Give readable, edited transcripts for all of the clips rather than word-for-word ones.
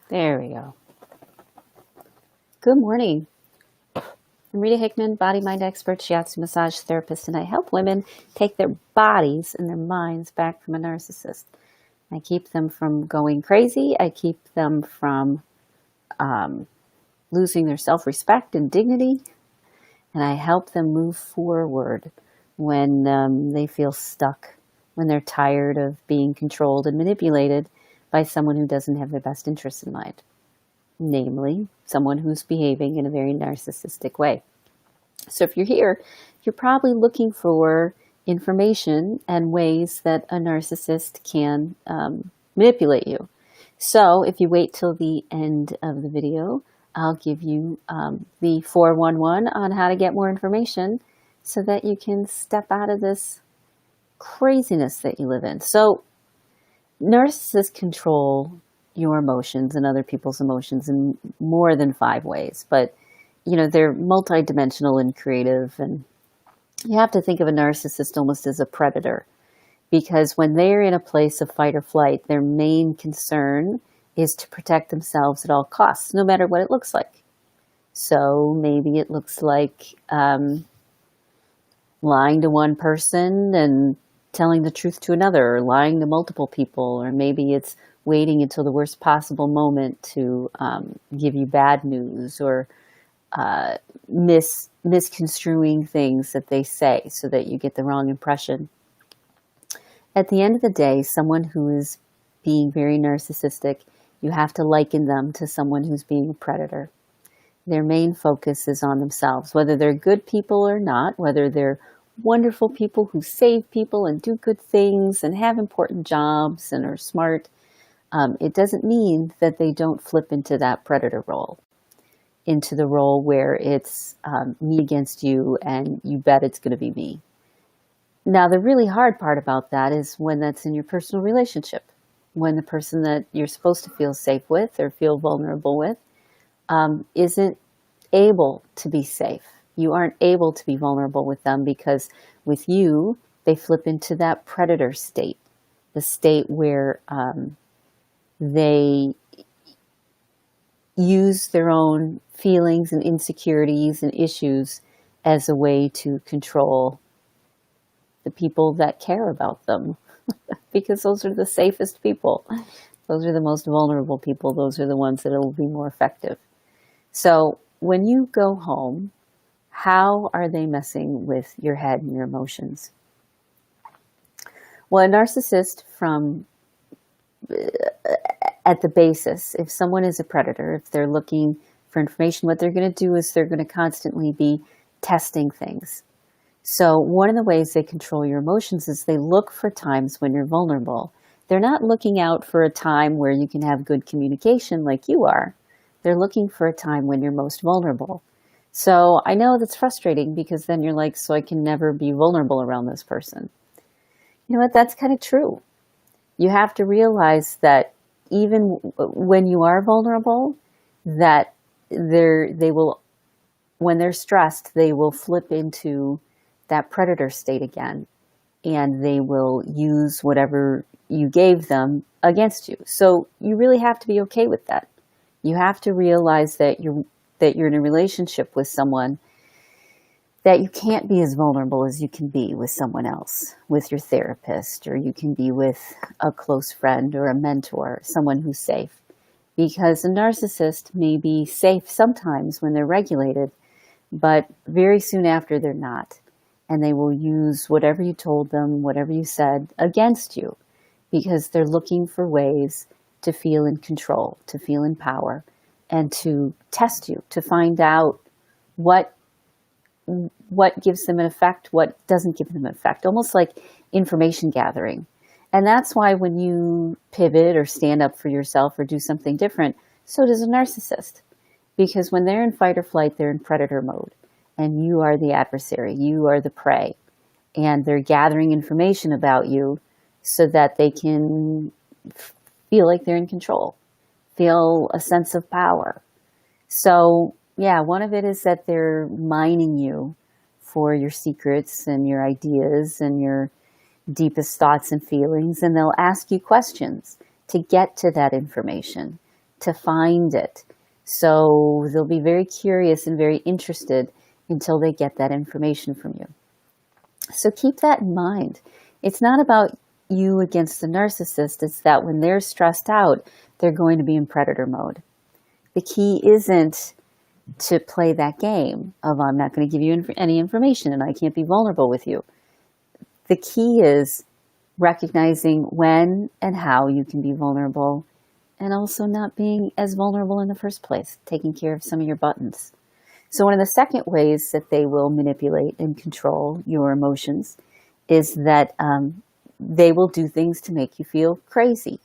There we go. Good morning. I'm Rita Hickman, body mind expert, shiatsu massage therapist, and I help women take their bodies and their minds back from a narcissist. I keep them from going crazy. I keep them from losing their self-respect and dignity, and I help them move forward when they feel stuck, when they're tired of being controlled and manipulated by someone who doesn't have their best interests in mind, namely someone who's behaving in a very narcissistic way. So if you're here, you're probably looking for information and ways that a narcissist can manipulate you. So if you wait till the end of the video, I'll give you the 411 on how to get more information so that you can step out of this craziness that you live in. So narcissists control your emotions and other people's emotions in more than 5 ways, but they're multidimensional and creative, and you have to think of a narcissist almost as a predator, because when they're in a place of fight or flight, their main concern is to protect themselves at all costs, no matter what it looks like. So maybe it looks like lying to one person and telling the truth to another, or lying to multiple people, or maybe it's waiting until the worst possible moment to give you bad news, or misconstruing things that they say so that you get the wrong impression. At the end of the day, someone who is being very narcissistic, you have to liken them to someone who's being a predator. Their main focus is on themselves, whether they're good people or not, whether they're wonderful people who save people and do good things and have important jobs and are smart. It doesn't mean that they don't flip into that predator role, into the role where it's me against you and you bet it's going to be me. Now, the really hard part about that is when that's in your personal relationship, when the person that you're supposed to feel safe with or feel vulnerable with isn't able to be safe. You aren't able to be vulnerable with them because with you, they flip into that predator state, the state where they use their own feelings and insecurities and issues as a way to control the people that care about them, because those are the safest people. Those are the most vulnerable people. Those are the ones that will be more effective. So when you go home, how are they messing with your head and your emotions? Well, a narcissist at the basis, if someone is a predator, if they're looking for information, what they're going to do is they're going to constantly be testing things. So one of the ways they control your emotions is they look for times when you're vulnerable. They're not looking out for a time where you can have good communication like you are. They're looking for a time when you're most vulnerable. So I know that's frustrating, because then you're like, so I can never be vulnerable around this person. You know what? That's kind of true. You have to realize that even when you are vulnerable, that they will, when they're stressed, they will flip into that predator state again, and they will use whatever you gave them against you. So you really have to be okay with that. You have to realize that you're in a relationship with someone, that you can't be as vulnerable as you can be with someone else, with your therapist, or you can be with a close friend or a mentor, someone who's safe. Because a narcissist may be safe sometimes when they're regulated, but very soon after they're not. And they will use whatever you told them, whatever you said, against you, because they're looking for ways to feel in control, to feel in power, and to test you, to find out what gives them an effect, what doesn't give them an effect, almost like information gathering. And that's why when you pivot or stand up for yourself or do something different, so does a narcissist. Because when they're in fight or flight, they're in predator mode, and you are the adversary, you are the prey, and they're gathering information about you so that they can feel like they're in control, feel a sense of power. So yeah, one of it is that they're mining you for your secrets and your ideas and your deepest thoughts and feelings, and they'll ask you questions to get to that information, to find it. So they'll be very curious and very interested until they get that information from you. So keep that in mind. It's not about you against the narcissist. It's that when they're stressed out, they're going to be in predator mode. The key isn't to play that game of I'm not going to give you any information and I can't be vulnerable with you. The key is recognizing when and how you can be vulnerable and also not being as vulnerable in the first place, taking care of some of your buttons. So one of the second ways that they will manipulate and control your emotions is that they will do things to make you feel crazy.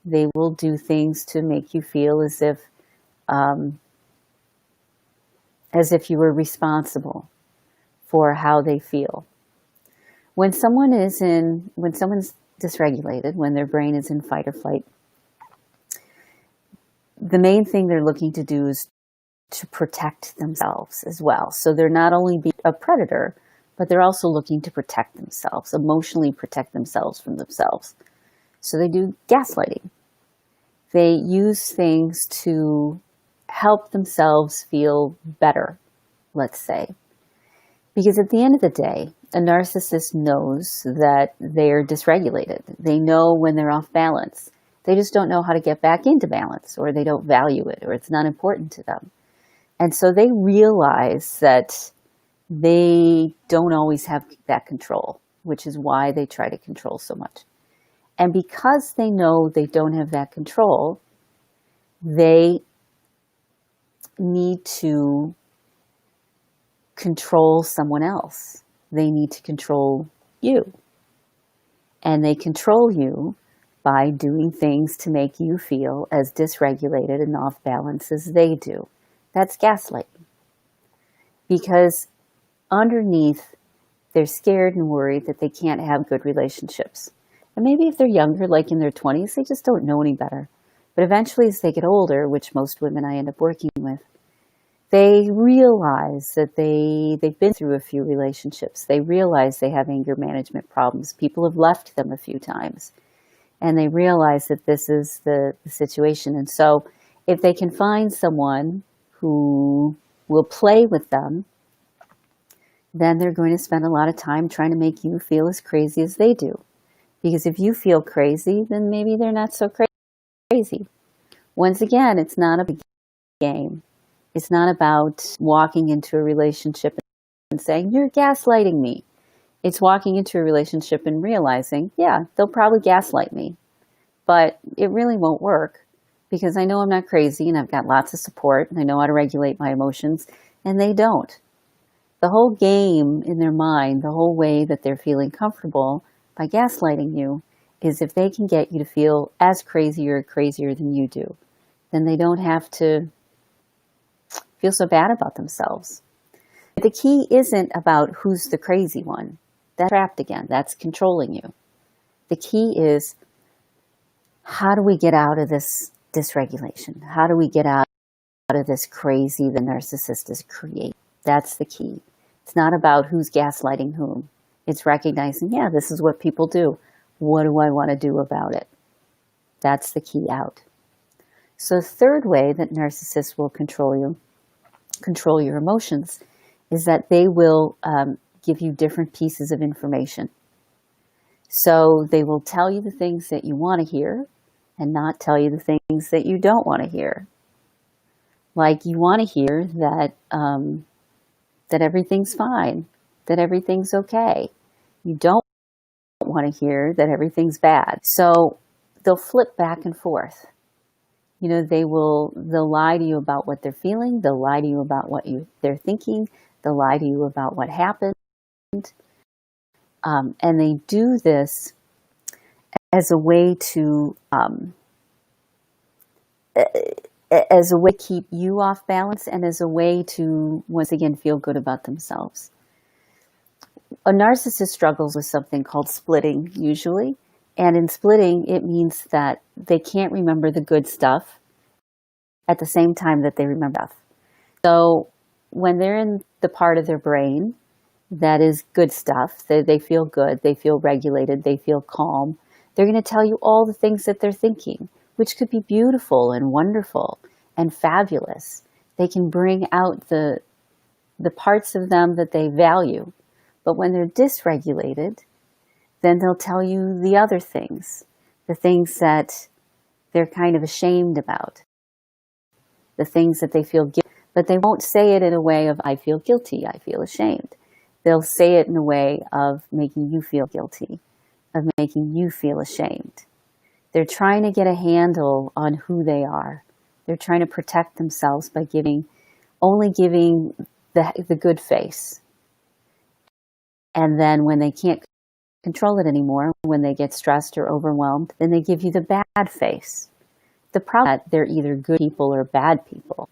They will do things to make you feel as if you were responsible for how they feel. When someone's dysregulated, when their brain is in fight or flight, the main thing they're looking to do is to protect themselves as well. So they're not only being a predator, but they're also looking to protect themselves, emotionally protect themselves from themselves. So they do gaslighting. They use things to help themselves feel better, let's say. Because at the end of the day, a narcissist knows that they're dysregulated. They know when they're off balance. They just don't know how to get back into balance, or they don't value it, or it's not important to them. And so they realize that they don't always have that control, which is why they try to control so much. And because they know they don't have that control, they need to control someone else. They need to control you. And they control you by doing things to make you feel as dysregulated and off balance as they do. That's gaslighting. Because underneath, they're scared and worried that they can't have good relationships. And maybe if they're younger, like in their 20s, they just don't know any better. But eventually, as they get older, which most women I end up working with, they realize that they've been through a few relationships. They realize they have anger management problems. People have left them a few times. And they realize that this is the situation. And so if they can find someone who will play with them, then they're going to spend a lot of time trying to make you feel as crazy as they do. Because if you feel crazy, then maybe they're not so crazy. Once again, it's not a big game. It's not about walking into a relationship and saying, you're gaslighting me. It's walking into a relationship and realizing, yeah, they'll probably gaslight me, but it really won't work because I know I'm not crazy and I've got lots of support and I know how to regulate my emotions, and they don't. The whole game in their mind, the whole way that they're feeling comfortable by gaslighting you is if they can get you to feel as crazy or crazier than you do, then they don't have to feel so bad about themselves. But the key isn't about who's the crazy one. That's trapped again. That's controlling you. The key is, how do we get out of this dysregulation? How do we get out of this crazy the narcissist is creating? That's the key. It's not about who's gaslighting whom. It's recognizing, yeah, this is what people do. What do I want to do about it? That's the key out. So the third way that narcissists will control your emotions, is that they will give you different pieces of information. So they will tell you the things that you want to hear and not tell you the things that you don't want to hear. Like, you want to hear that that everything's fine, that everything's okay. You don't want to hear that everything's bad. So they'll flip back and forth. You know, they'll lie to you about what they're feeling. They'll lie to you about what they're thinking. They'll lie to you about what happened. And they do this as a way to keep you off balance and as a way to, once again, feel good about themselves. A narcissist struggles with something called splitting, usually. And in splitting, it means that they can't remember the good stuff at the same time that they remember stuff. So when they're in the part of their brain that is good stuff, they feel good, they feel regulated, they feel calm, they're going to tell you all the things that they're thinking. which could be beautiful and wonderful and fabulous. They can bring out the parts of them that they value. But when they're dysregulated, then they'll tell you the other things, the things that they're kind of ashamed about, the things that they feel guilty. But they won't say it in a way of, I feel guilty, I feel ashamed. They'll say it in a way of making you feel guilty, of making you feel ashamed. They're trying to get a handle on who they are. They're trying to protect themselves by only giving the good face. And then when they can't control it anymore, when they get stressed or overwhelmed, then they give you the bad face. The problem is that they're either good people or bad people.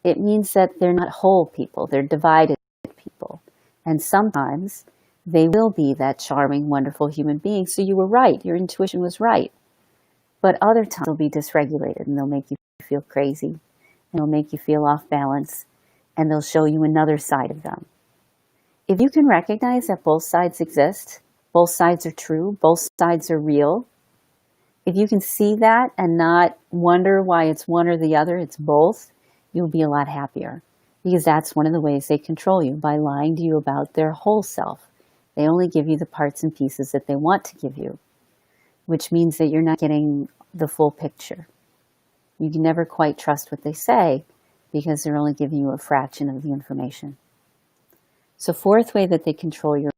It means that they're not whole people, they're divided people. And sometimes they will be that charming, wonderful human being. So you were right, your intuition was right. But other times they'll be dysregulated and they'll make you feel crazy, and they'll make you feel off balance, and they'll show you another side of them. If you can recognize that both sides exist, both sides are true, both sides are real, if you can see that and not wonder why it's one or the other, it's both, you'll be a lot happier. Because that's one of the ways they control you, by lying to you about their whole self. They only give you the parts and pieces that they want to give you, which means that you're not getting the full picture. You can never quite trust what they say because they're only giving you a fraction of the information. So fourth way that they control your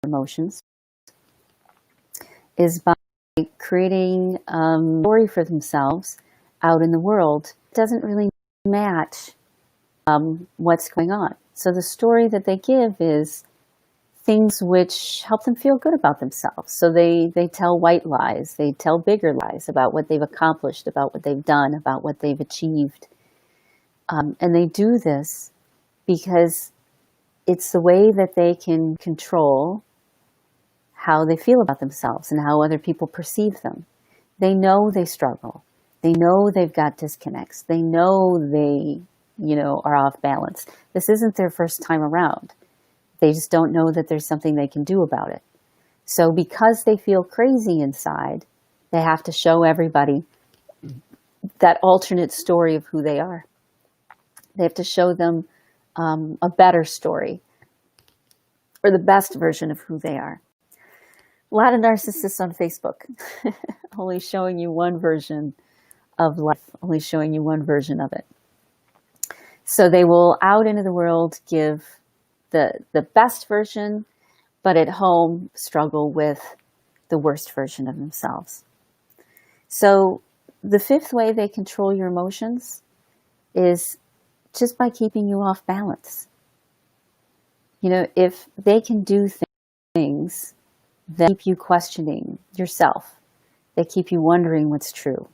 emotions is by creating a story for themselves out in the world. It doesn't really match what's going on. So the story that they give is things which help them feel good about themselves. So they tell white lies, they tell bigger lies about what they've accomplished, about what they've done, about what they've achieved. And they do this because it's the way that they can control how they feel about themselves and how other people perceive them. They know they struggle. They know they've got disconnects. They know they, are off balance. This isn't their first time around. They just don't know that there's something they can do about it. So because they feel crazy inside, they have to show everybody that alternate story of who they are. They have to show them a better story, or the best version of who they are. A lot of narcissists on Facebook, only showing you one version of life, only showing you one version of it. So they will out into the world give the best version, but at home struggle with the worst version of themselves. So the fifth way they control your emotions is just by keeping you off balance. If they can do things that keep you questioning yourself, they keep you wondering what's true,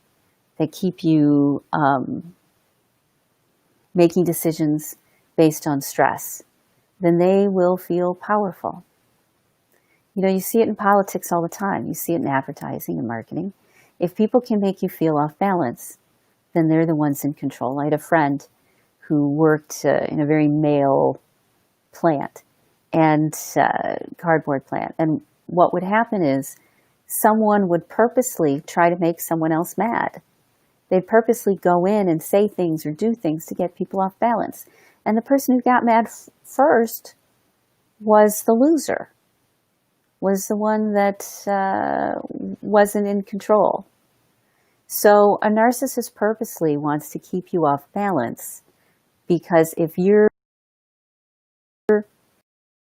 they keep you making decisions based on stress, then they will feel powerful. You see it in politics all the time. You see it in advertising and marketing. If people can make you feel off balance, then they're the ones in control. I had a friend who worked in a very male plant and cardboard plant. And what would happen is someone would purposely try to make someone else mad. They'd purposely go in and say things or do things to get people off balance. And the person who got mad first was the loser, was the one that wasn't in control. So a narcissist purposely wants to keep you off balance, because if you're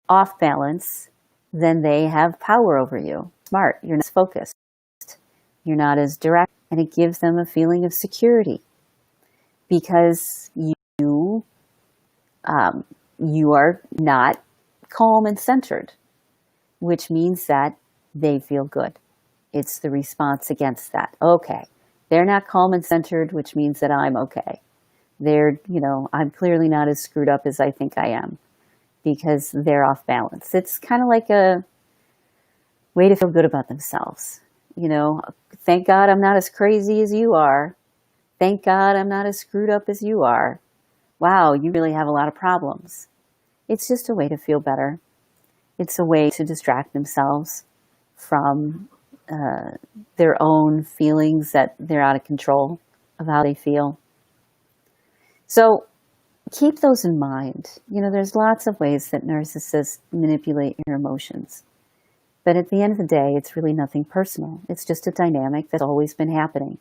off balance, then they have power over you. Smart, you're not as focused, you're not as direct, and it gives them a feeling of security because you are not calm and centered, which means that they feel good. It's the response against that. Okay, they're not calm and centered, which means that I'm okay. I'm clearly not as screwed up as I think I am because they're off balance. It's kind of like a way to feel good about themselves. Thank God I'm not as crazy as you are. Thank God I'm not as screwed up as you are. Wow, you really have a lot of problems. It's just a way to feel better. It's a way to distract themselves from their own feelings that they're out of control of how they feel. So keep those in mind. There's lots of ways that narcissists manipulate your emotions. But at the end of the day, it's really nothing personal. It's just a dynamic that's always been happening.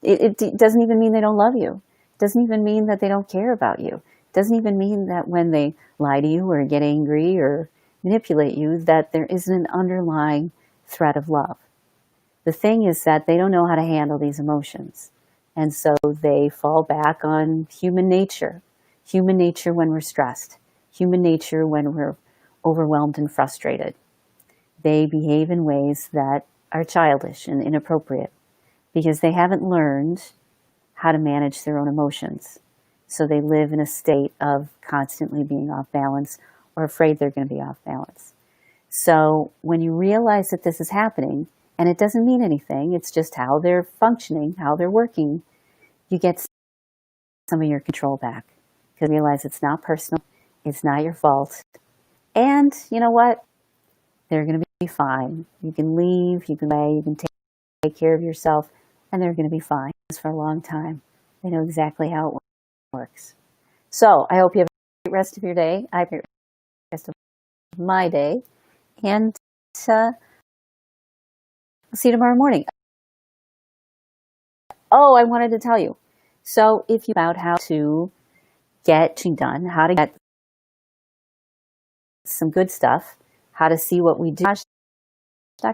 It doesn't even mean they don't love you. It doesn't even mean that they don't care about you. It doesn't even mean that when they lie to you or get angry or manipulate you, that there isn't an underlying threat of love. The thing is that they don't know how to handle these emotions. And so they fall back on human nature. Human nature when we're stressed. Human nature when we're overwhelmed and frustrated. They behave in ways that are childish and inappropriate because they haven't learned how to manage their own emotions. So they live in a state of constantly being off balance or afraid they're going to be off balance. So when you realize that this is happening, and it doesn't mean anything, it's just how they're functioning, how they're working, you get some of your control back. Because you realize it's not personal, it's not your fault. And you know what? They're going to be fine. You can leave, you can lay, you can take care of yourself, and they're going to be fine for a long time. They know exactly how it works. So I hope you have a great rest of your day. I have a great rest of my day. And I'll see you tomorrow morning. Oh, I wanted to tell you. So if you about how to get done, how to get some good stuff, how to see what we do,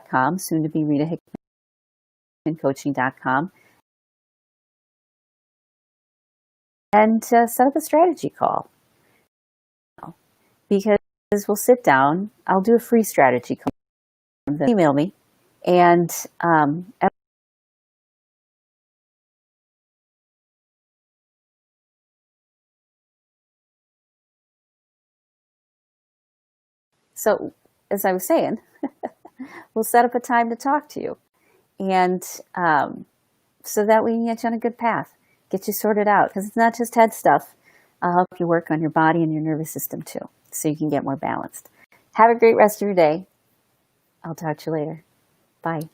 .com, soon to be Rita Hickman Coaching.com, and set up a strategy call. Because we'll sit down, I'll do a free strategy call. Email me, and so as I was saying, we'll set up a time to talk to you, and so that we can get you on a good path, get you sorted out, because it's not just head stuff. I'll help you work on your body and your nervous system too, so you can get more balanced. Have a great rest of your day. I'll talk to you later. Bye.